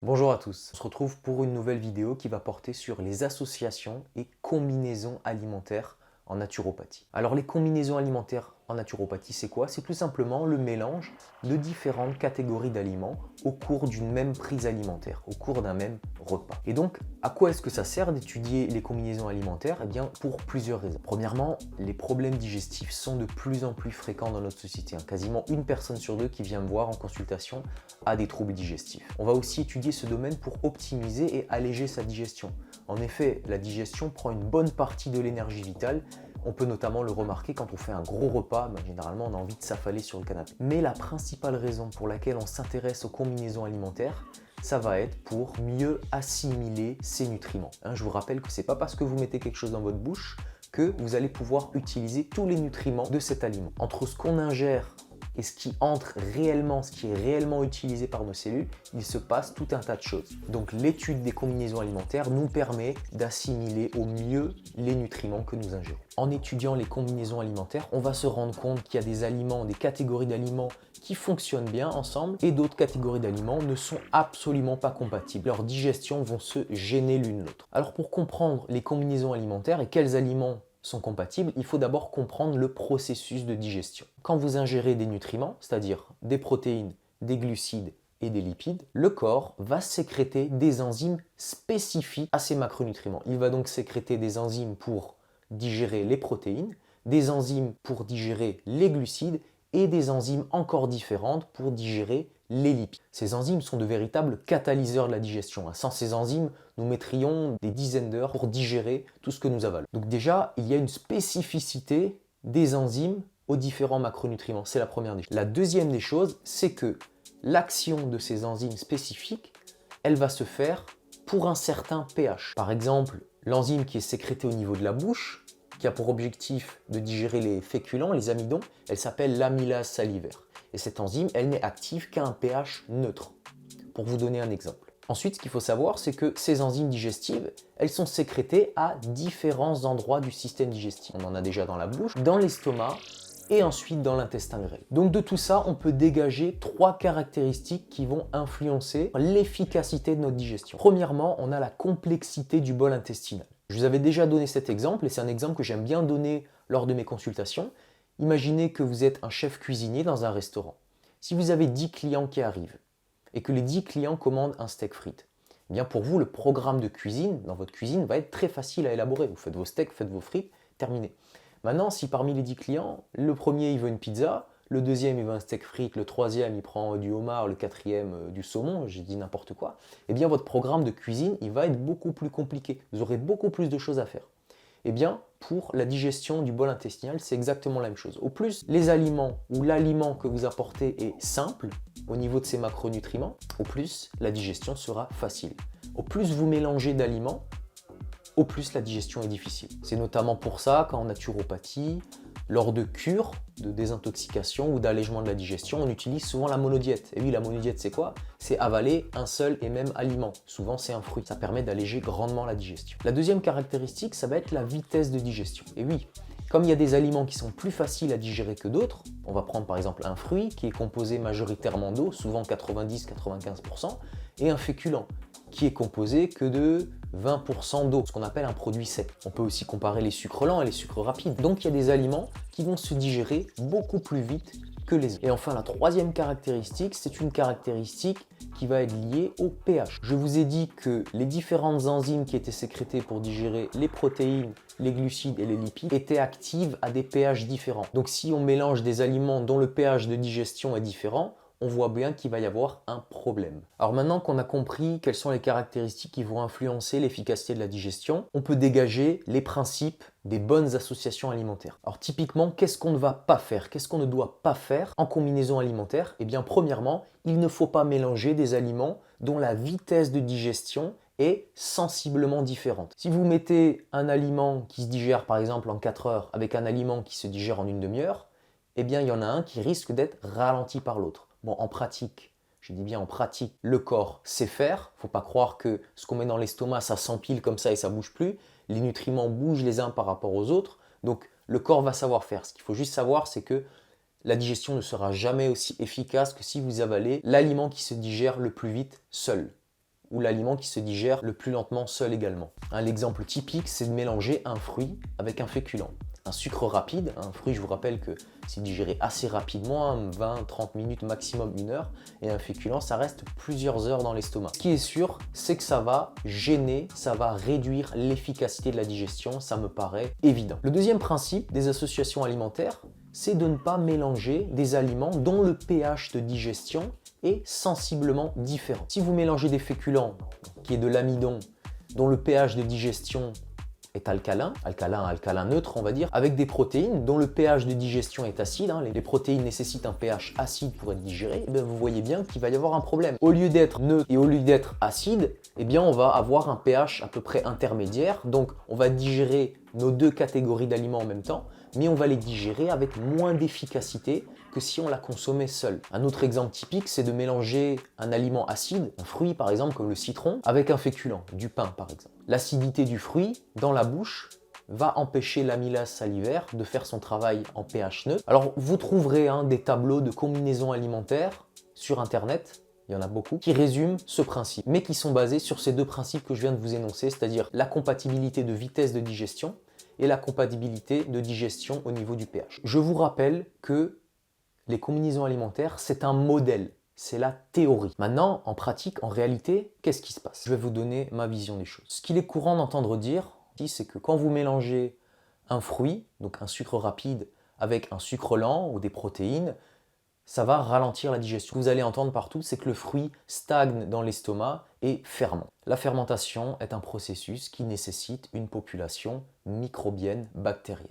Bonjour à tous, on se retrouve pour une nouvelle vidéo qui va porter sur les associations et combinaisons alimentaires en naturopathie. Alors les combinaisons alimentaires en naturopathie, c'est quoi? C'est tout simplement le mélange de différentes catégories d'aliments au cours d'une même prise alimentaire, au cours d'un même repas. Et donc, à quoi est-ce que ça sert d'étudier les combinaisons alimentaires? Eh bien, pour plusieurs raisons. Premièrement, les problèmes digestifs sont de plus en plus fréquents dans notre société. Quasiment une personne sur deux qui vient me voir en consultation a des troubles digestifs. On va aussi étudier ce domaine pour optimiser et alléger sa digestion. En effet, la digestion prend une bonne partie de l'énergie vitale. On peut notamment le remarquer quand on fait un gros repas, généralement on a envie de s'affaler sur le canapé. Mais la principale raison pour laquelle on s'intéresse aux combinaisons alimentaires, ça va être pour mieux assimiler ces nutriments. Je vous rappelle que ce n'est pas parce que vous mettez quelque chose dans votre bouche que vous allez pouvoir utiliser tous les nutriments de cet aliment. Entre ce qu'on ingère et ce qui entre réellement, ce qui est réellement utilisé par nos cellules, il se passe tout un tas de choses. Donc l'étude des combinaisons alimentaires nous permet d'assimiler au mieux les nutriments que nous ingérons. En étudiant les combinaisons alimentaires, on va se rendre compte qu'il y a des aliments, des catégories d'aliments qui fonctionnent bien ensemble et d'autres catégories d'aliments ne sont absolument pas compatibles. Leurs digestions vont se gêner l'une l'autre. Alors pour comprendre les combinaisons alimentaires et quels aliments sont compatibles, il faut d'abord comprendre le processus de digestion. Quand vous ingérez des nutriments, c'est-à-dire des protéines, des glucides et des lipides, le corps va sécréter des enzymes spécifiques à ces macronutriments. Il va donc sécréter des enzymes pour digérer les protéines, des enzymes pour digérer les glucides et des enzymes encore différentes pour digérer les lipides. Ces enzymes sont de véritables catalyseurs de la digestion. Sans ces enzymes, nous mettrions des dizaines d'heures pour digérer tout ce que nous avalons. Donc déjà, il y a une spécificité des enzymes aux différents macronutriments. C'est la première des choses. La deuxième des choses, c'est que l'action de ces enzymes spécifiques, elle va se faire pour un certain pH. Par exemple, l'enzyme qui est sécrétée au niveau de la bouche, qui a pour objectif de digérer les féculents, les amidons, elle s'appelle l'amylase salivaire. Et cette enzyme, elle n'est active qu'à un pH neutre, pour vous donner un exemple. Ensuite, ce qu'il faut savoir, c'est que ces enzymes digestives, elles sont sécrétées à différents endroits du système digestif. On en a déjà dans la bouche, dans l'estomac et ensuite dans l'intestin grêle. Donc de tout ça, on peut dégager trois caractéristiques qui vont influencer l'efficacité de notre digestion. Premièrement, on a la complexité du bol intestinal. Je vous avais déjà donné cet exemple et c'est un exemple que j'aime bien donner lors de mes consultations. Imaginez que vous êtes un chef cuisinier dans un restaurant. Si vous avez 10 clients qui arrivent et que les 10 clients commandent un steak frites, eh bien pour vous, le programme de cuisine dans votre cuisine va être très facile à élaborer. Vous faites vos steaks, faites vos frites, terminé. Maintenant, si parmi les 10 clients, le premier il veut une pizza, le deuxième il veut un steak frites, le troisième il prend du homard, le quatrième du saumon, j'ai dit n'importe quoi, eh bien votre programme de cuisine il va être beaucoup plus compliqué. Vous aurez beaucoup plus de choses à faire. Eh bien, pour la digestion du bol intestinal, c'est exactement la même chose. Au plus les aliments ou l'aliment que vous apportez est simple au niveau de ses macronutriments, au plus la digestion sera facile. Au plus vous mélangez d'aliments, au plus la digestion est difficile. C'est notamment pour ça qu'en naturopathie, lors de cures de désintoxication ou d'allègement de la digestion, on utilise souvent la monodiète. Et oui, la monodiète, c'est quoi? C'est avaler un seul et même aliment. Souvent, c'est un fruit. Ça permet d'alléger grandement la digestion. La deuxième caractéristique, ça va être la vitesse de digestion. Et oui, comme il y a des aliments qui sont plus faciles à digérer que d'autres, on va prendre par exemple un fruit qui est composé majoritairement d'eau, souvent 90-95%, et un féculent qui est composé que de 20% d'eau, ce qu'on appelle un produit sec. On peut aussi comparer les sucres lents et les sucres rapides. Donc il y a des aliments qui vont se digérer beaucoup plus vite que les autres. Et enfin, la troisième caractéristique, c'est une caractéristique qui va être liée au pH. Je vous ai dit que les différentes enzymes qui étaient sécrétées pour digérer les protéines, les glucides et les lipides étaient actives à des pH différents. Donc si on mélange des aliments dont le pH de digestion est différent, on voit bien qu'il va y avoir un problème. Alors maintenant qu'on a compris quelles sont les caractéristiques qui vont influencer l'efficacité de la digestion, on peut dégager les principes des bonnes associations alimentaires. Alors typiquement, qu'est-ce qu'on ne va pas faire? Qu'est-ce qu'on ne doit pas faire en combinaison alimentaire? Eh bien premièrement, il ne faut pas mélanger des aliments dont la vitesse de digestion est sensiblement différente. Si vous mettez un aliment qui se digère par exemple en 4 heures avec un aliment qui se digère en une demi-heure, eh bien il y en a un qui risque d'être ralenti par l'autre. Bon, en pratique, je dis bien en pratique, le corps sait faire. Il ne faut pas croire que ce qu'on met dans l'estomac, ça s'empile comme ça et ça ne bouge plus. Les nutriments bougent les uns par rapport aux autres. Donc, le corps va savoir faire. Ce qu'il faut juste savoir, c'est que la digestion ne sera jamais aussi efficace que si vous avalez l'aliment qui se digère le plus vite seul. ou l'aliment qui se digère le plus lentement seul également. L'exemple typique, c'est de mélanger un fruit avec un féculent. Un sucre rapide, un fruit, je vous rappelle que c'est digéré assez rapidement, 20-30 minutes, maximum 1 heure, et un féculent, ça reste plusieurs heures dans l'estomac. Ce qui est sûr, c'est que ça va gêner, ça va réduire l'efficacité de la digestion, ça me paraît évident. Le deuxième principe des associations alimentaires, c'est de ne pas mélanger des aliments dont le pH de digestion est sensiblement différent. Si vous mélangez des féculents, qui est de l'amidon, dont le pH de digestion est alcalin neutre on va dire, avec des protéines dont le pH de digestion est acide, les protéines nécessitent un pH acide pour être digérées, et bien vous voyez bien qu'il va y avoir un problème. Au lieu d'être neutre et au lieu d'être acide, eh bien on va avoir un pH à peu près intermédiaire, donc on va digérer nos deux catégories d'aliments en même temps, mais on va les digérer avec moins d'efficacité que si on la consommait seule. Un autre exemple typique, c'est de mélanger un aliment acide, un fruit par exemple comme le citron, avec un féculent, du pain par exemple. L'acidité du fruit dans la bouche va empêcher l'amylase salivaire de faire son travail en pH neutre. Alors vous trouverez des tableaux de combinaisons alimentaires sur internet, il y en a beaucoup, qui résument ce principe, mais qui sont basés sur ces deux principes que je viens de vous énoncer, c'est-à-dire la compatibilité de vitesse de digestion et la compatibilité de digestion au niveau du pH. Je vous rappelle que les combinaisons alimentaires, c'est un modèle, c'est la théorie. Maintenant, en pratique, en réalité, qu'est-ce qui se passe? Je vais vous donner ma vision des choses. Ce qu'il est courant d'entendre dire, c'est que quand vous mélangez un fruit, donc un sucre rapide, avec un sucre lent ou des protéines, ça va ralentir la digestion. Ce que vous allez entendre partout, c'est que le fruit stagne dans l'estomac et fermente. La fermentation est un processus qui nécessite une population microbienne bactérienne.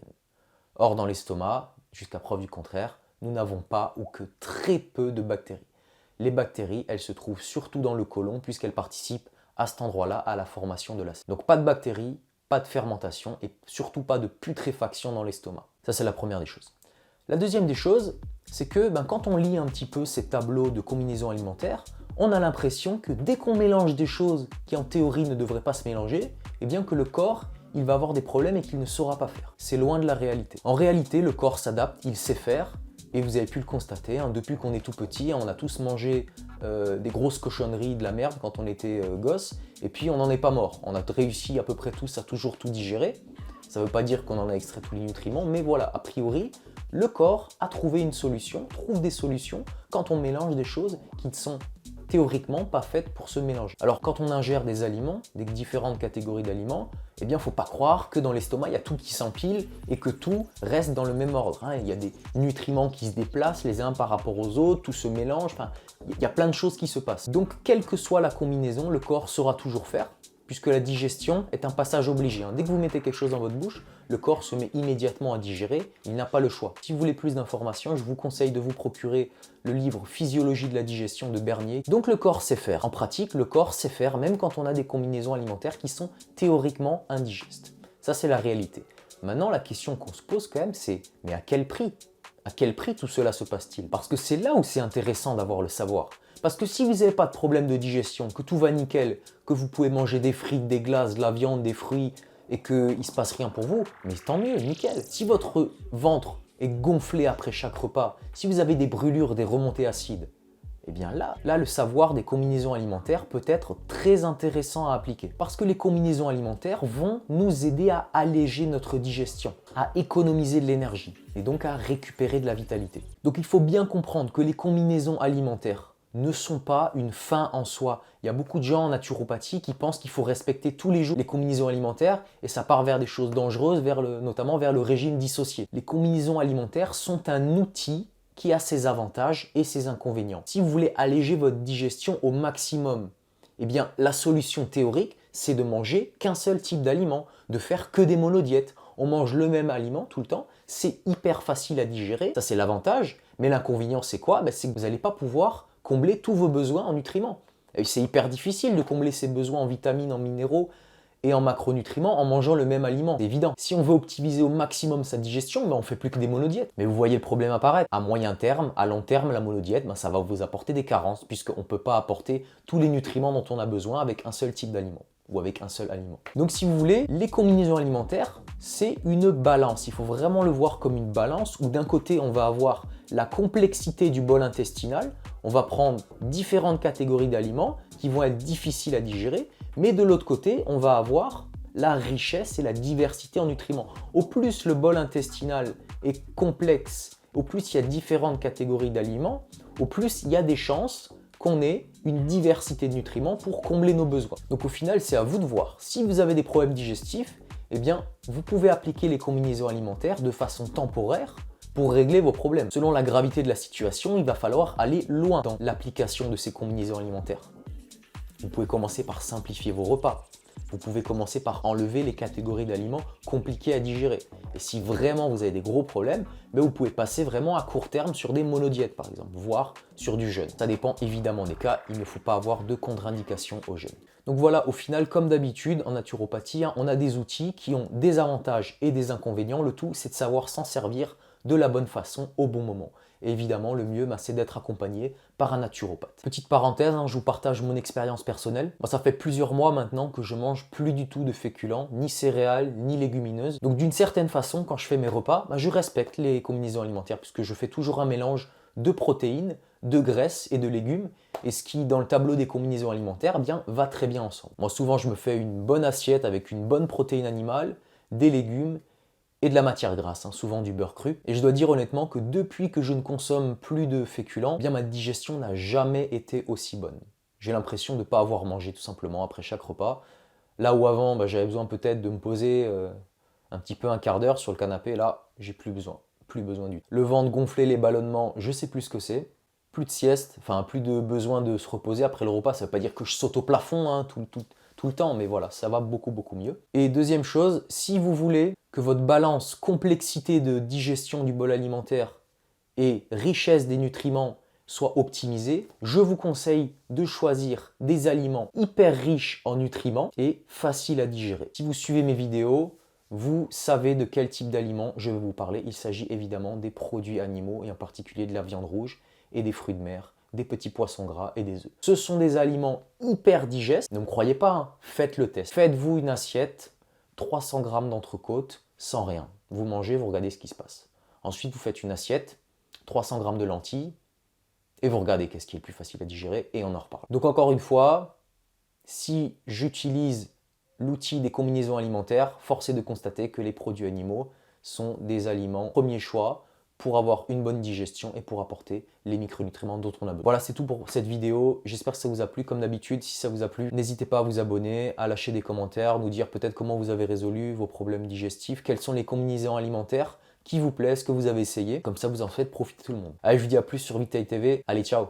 Or, dans l'estomac, jusqu'à preuve du contraire, nous n'avons pas ou que très peu de bactéries. Les bactéries, elles se trouvent surtout dans le côlon puisqu'elles participent à cet endroit-là à la formation de l'acide. Donc pas de bactéries, pas de fermentation et surtout pas de putréfaction dans l'estomac. Ça, c'est la première des choses. La deuxième des choses, c'est que quand on lit un petit peu ces tableaux de combinaisons alimentaires, on a l'impression que dès qu'on mélange des choses qui en théorie ne devraient pas se mélanger, eh bien que le corps, il va avoir des problèmes et qu'il ne saura pas faire. C'est loin de la réalité. En réalité, le corps s'adapte, il sait faire, et vous avez pu le constater, depuis qu'on est tout petit, on a tous mangé des grosses cochonneries, de la merde quand on était gosse, et puis on n'en est pas mort. On a réussi à peu près tous à toujours tout digérer. Ça ne veut pas dire qu'on en a extrait tous les nutriments, mais voilà, a priori, le corps a trouvé une solution, trouve des solutions quand on mélange des choses qui ne sont théoriquement pas faites pour se mélanger. Alors quand on ingère des aliments, des différentes catégories d'aliments, eh bien il ne faut pas croire que dans l'estomac il y a tout qui s'empile et que tout reste dans le même ordre. Il y a des nutriments qui se déplacent les uns par rapport aux autres, tout se mélange, il y a plein de choses qui se passent. Donc quelle que soit la combinaison, le corps saura toujours faire, puisque la digestion est un passage obligé. Dès que vous mettez quelque chose dans votre bouche, le corps se met immédiatement à digérer, il n'a pas le choix. Si vous voulez plus d'informations, je vous conseille de vous procurer le livre Physiologie de la digestion de Bernier. Donc le corps sait faire. En pratique, le corps sait faire même quand on a des combinaisons alimentaires qui sont théoriquement indigestes. Ça, c'est la réalité. Maintenant, la question qu'on se pose quand même, c'est mais à quel prix? À quel prix tout cela se passe-t-il? Parce que c'est là où c'est intéressant d'avoir le savoir. Parce que si vous n'avez pas de problème de digestion, que tout va nickel, que vous pouvez manger des frites, des glaces, de la viande, des fruits et qu'il ne se passe rien pour vous, mais tant mieux, nickel. Si votre ventre est gonflé après chaque repas, si vous avez des brûlures, des remontées acides, eh bien là, le savoir des combinaisons alimentaires peut être très intéressant à appliquer. Parce que les combinaisons alimentaires vont nous aider à alléger notre digestion, à économiser de l'énergie et donc à récupérer de la vitalité. Donc il faut bien comprendre que les combinaisons alimentaires ne sont pas une fin en soi. Il y a beaucoup de gens en naturopathie qui pensent qu'il faut respecter tous les jours les combinaisons alimentaires et ça part vers des choses dangereuses, notamment vers le régime dissocié. Les combinaisons alimentaires sont un outil qui a ses avantages et ses inconvénients. Si vous voulez alléger votre digestion au maximum, eh bien la solution théorique, c'est de manger qu'un seul type d'aliment, de faire que des monodiètes. On mange le même aliment tout le temps, c'est hyper facile à digérer, ça c'est l'avantage, mais l'inconvénient c'est quoi? C'est que vous n'allez pas pouvoir combler tous vos besoins en nutriments. C'est hyper difficile de combler ses besoins en vitamines, en minéraux et en macronutriments en mangeant le même aliment, c'est évident. Si on veut optimiser au maximum sa digestion, on ne fait plus que des monodiètes. Mais vous voyez le problème apparaître. À moyen terme, à long terme, la monodiète, ça va vous apporter des carences puisqu'on ne peut pas apporter tous les nutriments dont on a besoin avec un seul type d'aliment ou avec un seul aliment. Donc si vous voulez, les combinaisons alimentaires, c'est une balance. Il faut vraiment le voir comme une balance où d'un côté, on va avoir la complexité du bol intestinal, on va prendre différentes catégories d'aliments qui vont être difficiles à digérer, mais de l'autre côté, on va avoir la richesse et la diversité en nutriments. Au plus le bol intestinal est complexe, au plus il y a différentes catégories d'aliments, au plus il y a des chances qu'on ait une diversité de nutriments pour combler nos besoins. Donc au final, c'est à vous de voir. Si vous avez des problèmes digestifs, eh bien, vous pouvez appliquer les combinaisons alimentaires de façon temporaire pour régler vos problèmes. Selon la gravité de la situation, il va falloir aller loin dans l'application de ces combinaisons alimentaires. Vous pouvez commencer par simplifier vos repas. Vous pouvez commencer par enlever les catégories d'aliments compliqués à digérer. Et si vraiment vous avez des gros problèmes, vous pouvez passer vraiment à court terme sur des monodiètes par exemple, voire sur du jeûne. Ça dépend évidemment des cas, il ne faut pas avoir de contre-indication au jeûne. Donc voilà, au final, comme d'habitude en naturopathie, on a des outils qui ont des avantages et des inconvénients. Le tout, c'est de savoir s'en servir de la bonne façon au bon moment. Et évidemment, le mieux, c'est d'être accompagné par un naturopathe. Petite parenthèse, je vous partage mon expérience personnelle. Moi, ça fait plusieurs mois maintenant que je mange plus du tout de féculents, ni céréales, ni légumineuses. Donc d'une certaine façon, quand je fais mes repas, je respecte les combinaisons alimentaires puisque je fais toujours un mélange de protéines, de graisses et de légumes. Et ce qui, dans le tableau des combinaisons alimentaires, va très bien ensemble. Moi, souvent, je me fais une bonne assiette avec une bonne protéine animale, des légumes, et de la matière grasse, souvent du beurre cru. Et je dois dire honnêtement que depuis que je ne consomme plus de féculents, ma digestion n'a jamais été aussi bonne. J'ai l'impression de ne pas avoir mangé tout simplement après chaque repas. Là où avant, j'avais besoin peut-être de me poser un petit peu un quart d'heure sur le canapé, là, j'ai plus besoin du tout. Le ventre gonflé, les ballonnements, je sais plus ce que c'est. Plus de sieste, plus de besoin de se reposer après le repas. Ça ne veut pas dire que je saute au plafond tout le temps, mais voilà, ça va beaucoup mieux. Et deuxième chose, si vous voulez que votre balance complexité de digestion du bol alimentaire et richesse des nutriments soit optimisée, je vous conseille de choisir des aliments hyper riches en nutriments et faciles à digérer. Si vous suivez mes vidéos, vous savez de quel type d'aliments je vais vous parler. Il s'agit évidemment des produits animaux et en particulier de la viande rouge et des fruits de mer, des petits poissons gras et des œufs. Ce sont des aliments hyper digestes. Ne me croyez pas, faites le test. Faites-vous une assiette, 300 g d'entrecôte, sans rien. Vous mangez, vous regardez ce qui se passe. Ensuite, vous faites une assiette, 300 g de lentilles, et vous regardez qu'est-ce qui est le plus facile à digérer, et on en reparle. Donc encore une fois, si j'utilise l'outil des combinaisons alimentaires, force est de constater que les produits animaux sont des aliments premier choix pour avoir une bonne digestion et pour apporter les micronutriments dont on a besoin. Voilà, c'est tout pour cette vidéo. J'espère que ça vous a plu. Comme d'habitude, si ça vous a plu, n'hésitez pas à vous abonner, à lâcher des commentaires, nous dire peut-être comment vous avez résolu vos problèmes digestifs, quelles sont les combinaisons alimentaires qui vous plaisent, que vous avez essayé. Comme ça, vous en faites profiter tout le monde. Allez, je vous dis à plus sur Vitae TV. Allez, ciao!